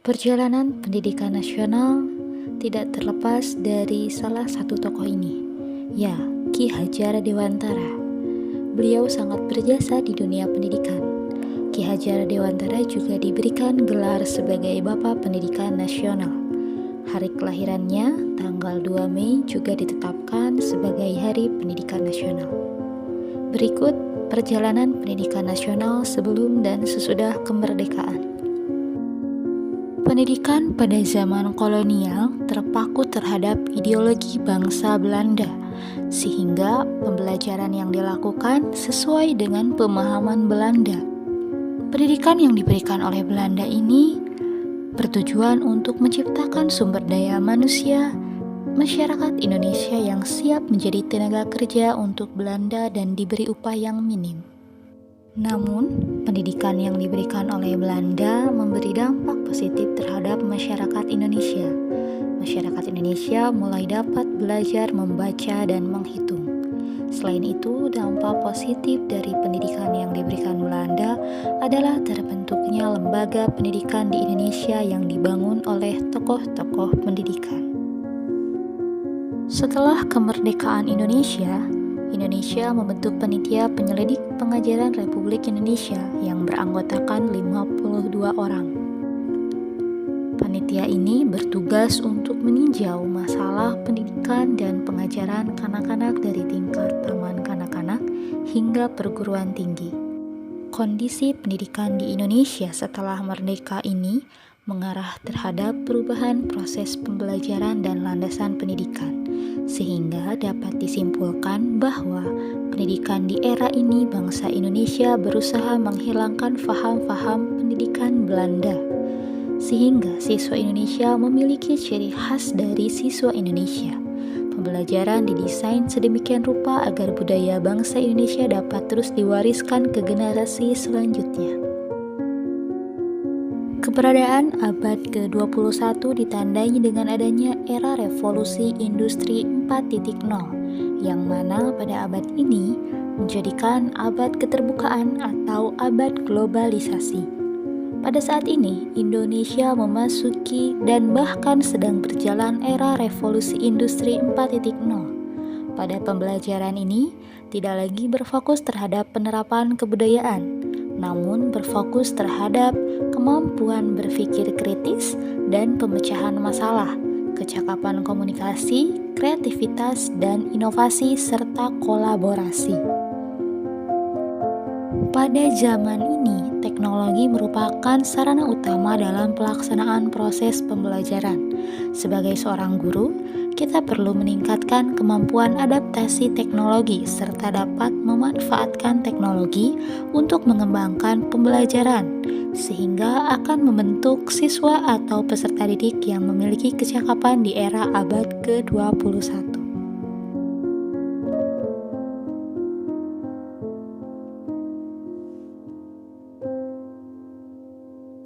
Perjalanan pendidikan nasional tidak terlepas dari salah satu tokoh ini, ya, Ki Hajar Dewantara. Beliau sangat berjasa di dunia pendidikan. Ki Hajar Dewantara juga diberikan gelar sebagai Bapak Pendidikan Nasional. Hari kelahirannya, tanggal 2 Mei, juga ditetapkan sebagai Hari Pendidikan Nasional. Berikut perjalanan pendidikan nasional sebelum dan sesudah kemerdekaan. Pendidikan pada zaman kolonial terpaku terhadap ideologi bangsa Belanda, sehingga pembelajaran yang dilakukan sesuai dengan pemahaman Belanda. Pendidikan yang diberikan oleh Belanda ini bertujuan untuk menciptakan sumber daya manusia, masyarakat Indonesia yang siap menjadi tenaga kerja untuk Belanda dan diberi upah yang minim. Namun, pendidikan yang diberikan oleh Belanda memberi dampak positif terhadap masyarakat Indonesia. Masyarakat Indonesia mulai dapat belajar membaca dan menghitung. Selain itu, dampak positif dari pendidikan yang diberikan Belanda adalah terbentuknya lembaga pendidikan di Indonesia yang dibangun oleh tokoh-tokoh pendidikan. Setelah kemerdekaan Indonesia membentuk Panitia Penyelidik Pengajaran Republik Indonesia yang beranggotakan 52 orang. Panitia ini bertugas untuk meninjau masalah pendidikan dan pengajaran kanak-kanak dari tingkat taman kanak-kanak hingga perguruan tinggi. Kondisi pendidikan di Indonesia setelah merdeka ini mengarah terhadap perubahan proses pembelajaran dan landasan pendidikan, sehingga dapat disimpulkan bahwa pendidikan di era ini bangsa Indonesia berusaha menghilangkan faham-faham pendidikan Belanda, sehingga siswa Indonesia memiliki ciri khas dari siswa Indonesia. Pembelajaran didesain sedemikian rupa agar budaya bangsa Indonesia dapat terus diwariskan ke generasi selanjutnya. Keberadaan abad ke-21 ditandai dengan adanya era revolusi industri 4.0, yang mana pada abad ini menjadikan abad keterbukaan atau abad globalisasi. Pada saat ini, Indonesia memasuki dan bahkan sedang berjalan era revolusi industri 4.0. Pada pembelajaran ini, tidak lagi berfokus terhadap penerapan kebudayaan, namun berfokus terhadap kemampuan berpikir kritis dan pemecahan masalah, kecakapan komunikasi, kreativitas, dan inovasi serta kolaborasi. Pada zaman ini, teknologi merupakan sarana utama dalam pelaksanaan proses pembelajaran. Sebagai seorang guru, kita perlu meningkatkan kemampuan adaptasi teknologi serta dapat memanfaatkan teknologi untuk mengembangkan pembelajaran, sehingga akan membentuk siswa atau peserta didik yang memiliki kecakapan di era abad ke-21.